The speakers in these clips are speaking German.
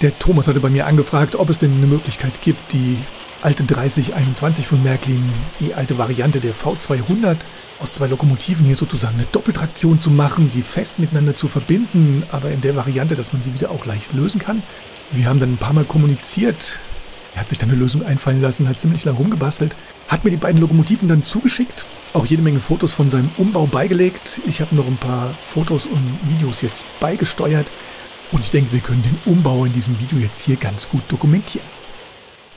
Der Thomas hatte bei mir angefragt, ob es denn eine Möglichkeit gibt, die alte 3021 von Märklin, die alte Variante der V200, aus 2 Lokomotiven hier sozusagen eine Doppeltraktion zu machen, sie fest miteinander zu verbinden, aber in der Variante, dass man sie wieder auch leicht lösen kann. Wir haben dann ein paar Mal kommuniziert. Er hat sich dann eine Lösung einfallen lassen, hat ziemlich lang rumgebastelt, hat mir die beiden Lokomotiven dann zugeschickt, auch jede Menge Fotos von seinem Umbau beigelegt. Ich habe noch ein paar Fotos und Videos jetzt beigesteuert und ich denke, wir können den Umbau in diesem Video jetzt hier ganz gut dokumentieren.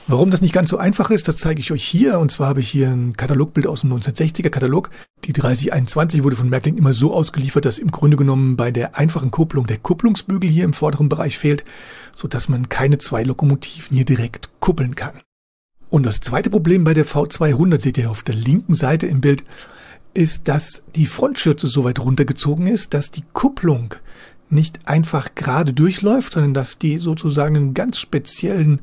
Warum das nicht ganz so einfach ist, das zeige ich euch hier. Und zwar habe ich hier ein Katalogbild aus dem 1960er Katalog. Die 3021 wurde von Märklin immer so ausgeliefert, dass im Grunde genommen bei der einfachen Kupplung der Kupplungsbügel hier im vorderen Bereich fehlt, sodass man keine 2 Lokomotiven hier direkt kuppeln kann. Und das zweite Problem bei der V200, seht ihr auf der linken Seite im Bild, ist, dass die Frontschürze so weit runtergezogen ist, dass die Kupplung nicht einfach gerade durchläuft, sondern dass die sozusagen einen ganz speziellen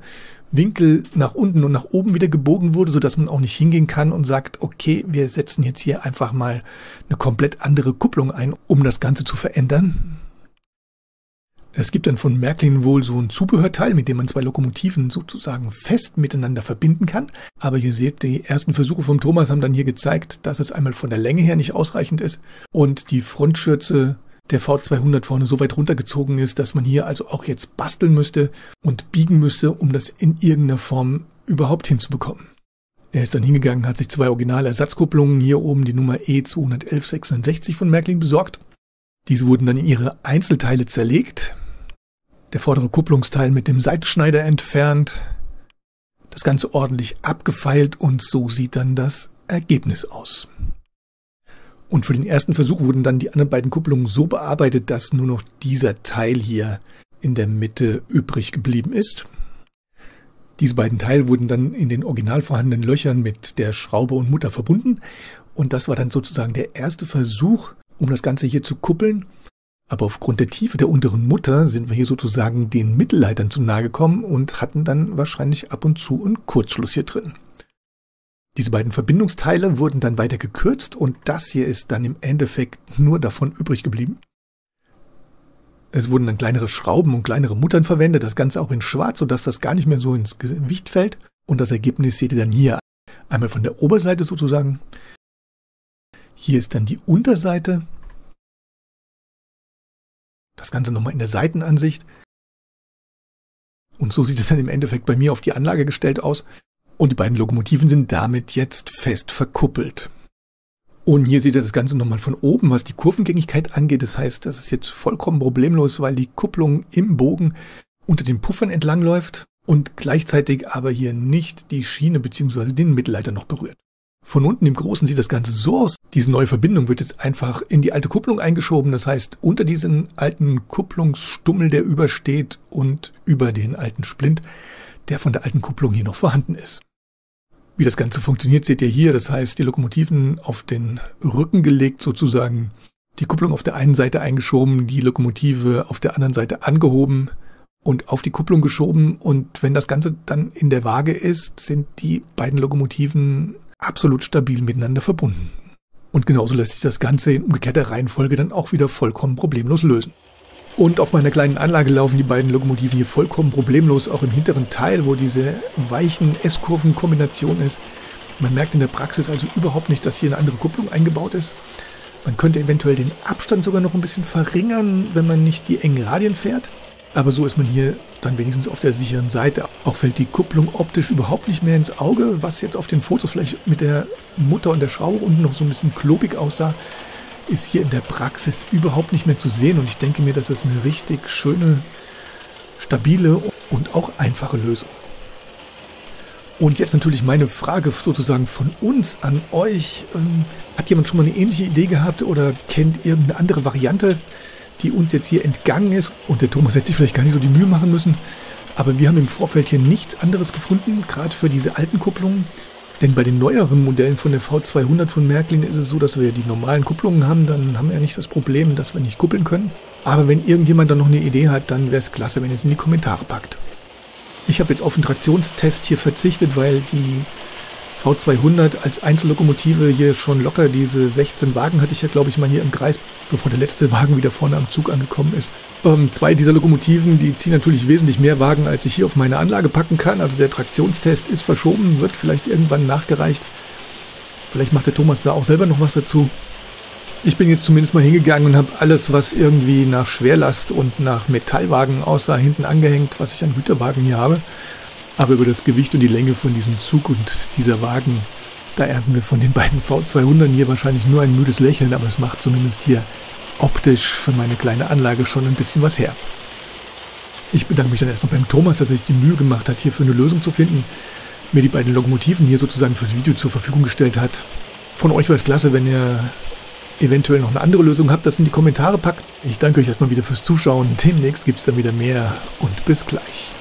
Winkel nach unten und nach oben wieder gebogen wurde, sodass man auch nicht hingehen kann und sagt, okay, wir setzen jetzt hier einfach mal eine komplett andere Kupplung ein, um das Ganze zu verändern. Es gibt dann von Märklin wohl so ein Zubehörteil, mit dem man 2 Lokomotiven sozusagen fest miteinander verbinden kann. Aber ihr seht, die ersten Versuche vom Thomas haben dann hier gezeigt, dass es einmal von der Länge her nicht ausreichend ist und die Frontschürze der V200 vorne so weit runtergezogen ist, dass man hier also auch jetzt basteln müsste und biegen müsste, um das in irgendeiner Form überhaupt hinzubekommen. Er ist dann hingegangen, hat sich 2 Originalersatzkupplungen, hier oben die Nummer E21166 von Märklin besorgt. Diese wurden dann in ihre Einzelteile zerlegt, der vordere Kupplungsteil mit dem Seitenschneider entfernt, das Ganze ordentlich abgefeilt und so sieht dann das Ergebnis aus. Und für den ersten Versuch wurden dann die anderen beiden Kupplungen so bearbeitet, dass nur noch dieser Teil hier in der Mitte übrig geblieben ist. Diese beiden Teile wurden dann in den original vorhandenen Löchern mit der Schraube und Mutter verbunden. Und das war dann sozusagen der erste Versuch, um das Ganze hier zu kuppeln. Aber aufgrund der Tiefe der unteren Mutter sind wir hier sozusagen den Mittelleitern zu nahe gekommen und hatten dann wahrscheinlich ab und zu einen Kurzschluss hier drin. Diese beiden Verbindungsteile wurden dann weiter gekürzt und das hier ist dann im Endeffekt nur davon übrig geblieben. Es wurden dann kleinere Schrauben und kleinere Muttern verwendet, das Ganze auch in schwarz, sodass das gar nicht mehr so ins Gewicht fällt. Und das Ergebnis seht ihr dann hier einmal von der Oberseite sozusagen. Hier ist dann die Unterseite. Das Ganze nochmal in der Seitenansicht. Und so sieht es dann im Endeffekt bei mir auf die Anlage gestellt aus. Und die beiden Lokomotiven sind damit jetzt fest verkuppelt. Und hier seht ihr das Ganze nochmal von oben, was die Kurvengängigkeit angeht. Das heißt, das ist jetzt vollkommen problemlos, weil die Kupplung im Bogen unter den Puffern entlang läuft und gleichzeitig aber hier nicht die Schiene bzw. den Mittelleiter noch berührt. Von unten im Großen sieht das Ganze so aus. Diese neue Verbindung wird jetzt einfach in die alte Kupplung eingeschoben. Das heißt, unter diesen alten Kupplungsstummel, der übersteht und über den alten Splint, der von der alten Kupplung hier noch vorhanden ist. Wie das Ganze funktioniert, seht ihr hier. Das heißt, die Lokomotiven auf den Rücken gelegt sozusagen, die Kupplung auf der einen Seite eingeschoben, die Lokomotive auf der anderen Seite angehoben und auf die Kupplung geschoben. Und wenn das Ganze dann in der Waage ist, sind die beiden Lokomotiven absolut stabil miteinander verbunden. Und genauso lässt sich das Ganze in umgekehrter Reihenfolge dann auch wieder vollkommen problemlos lösen. Und auf meiner kleinen Anlage laufen die beiden Lokomotiven hier vollkommen problemlos, auch im hinteren Teil, wo diese weichen S-Kurven-Kombination ist. Man merkt in der Praxis also überhaupt nicht, dass hier eine andere Kupplung eingebaut ist. Man könnte eventuell den Abstand sogar noch ein bisschen verringern, wenn man nicht die engen Radien fährt. Aber so ist man hier dann wenigstens auf der sicheren Seite. Auch fällt die Kupplung optisch überhaupt nicht mehr ins Auge, was jetzt auf den Fotos vielleicht mit der Mutter und der Schraube unten noch so ein bisschen klobig aussah, ist hier in der Praxis überhaupt nicht mehr zu sehen. Und ich denke mir, das ist eine richtig schöne, stabile und auch einfache Lösung. Und jetzt natürlich meine Frage sozusagen von uns an euch. Hat jemand schon mal eine ähnliche Idee gehabt oder kennt irgendeine andere Variante, die uns jetzt hier entgangen ist? Und der Thomas hätte sich vielleicht gar nicht so die Mühe machen müssen. Aber wir haben im Vorfeld hier nichts anderes gefunden, gerade für diese alten Kupplungen. Denn bei den neueren Modellen von der V200 von Märklin ist es so, dass wir die normalen Kupplungen haben. Dann haben wir ja nicht das Problem, dass wir nicht kuppeln können. Aber wenn irgendjemand da noch eine Idee hat, dann wäre es klasse, wenn ihr es in die Kommentare packt. Ich habe jetzt auf den Traktionstest hier verzichtet, weil die V200 als Einzellokomotive hier schon locker. Diese 16 Wagen hatte ich ja, glaube ich, mal hier im Kreis, bevor der letzte Wagen wieder vorne am Zug angekommen ist. 2 dieser Lokomotiven, die ziehen natürlich wesentlich mehr Wagen, als ich hier auf meine Anlage packen kann. Also der Traktionstest ist verschoben, wird vielleicht irgendwann nachgereicht. Vielleicht macht der Thomas da auch selber noch was dazu. Ich bin jetzt zumindest mal hingegangen und habe alles, was irgendwie nach Schwerlast und nach Metallwagen aussah, hinten angehängt, was ich an Güterwagen hier habe. Aber über das Gewicht und die Länge von diesem Zug und dieser Wagen, da ernten wir von den beiden V200 hier wahrscheinlich nur ein müdes Lächeln, aber es macht zumindest hier optisch für meine kleine Anlage schon ein bisschen was her. Ich bedanke mich dann erstmal beim Thomas, dass er sich die Mühe gemacht hat, hierfür eine Lösung zu finden, mir die beiden Lokomotiven hier sozusagen fürs Video zur Verfügung gestellt hat. Von euch wäre es klasse, wenn ihr eventuell noch eine andere Lösung habt, das in die Kommentare packt. Ich danke euch erstmal wieder fürs Zuschauen. Demnächst gibt es dann wieder mehr und bis gleich.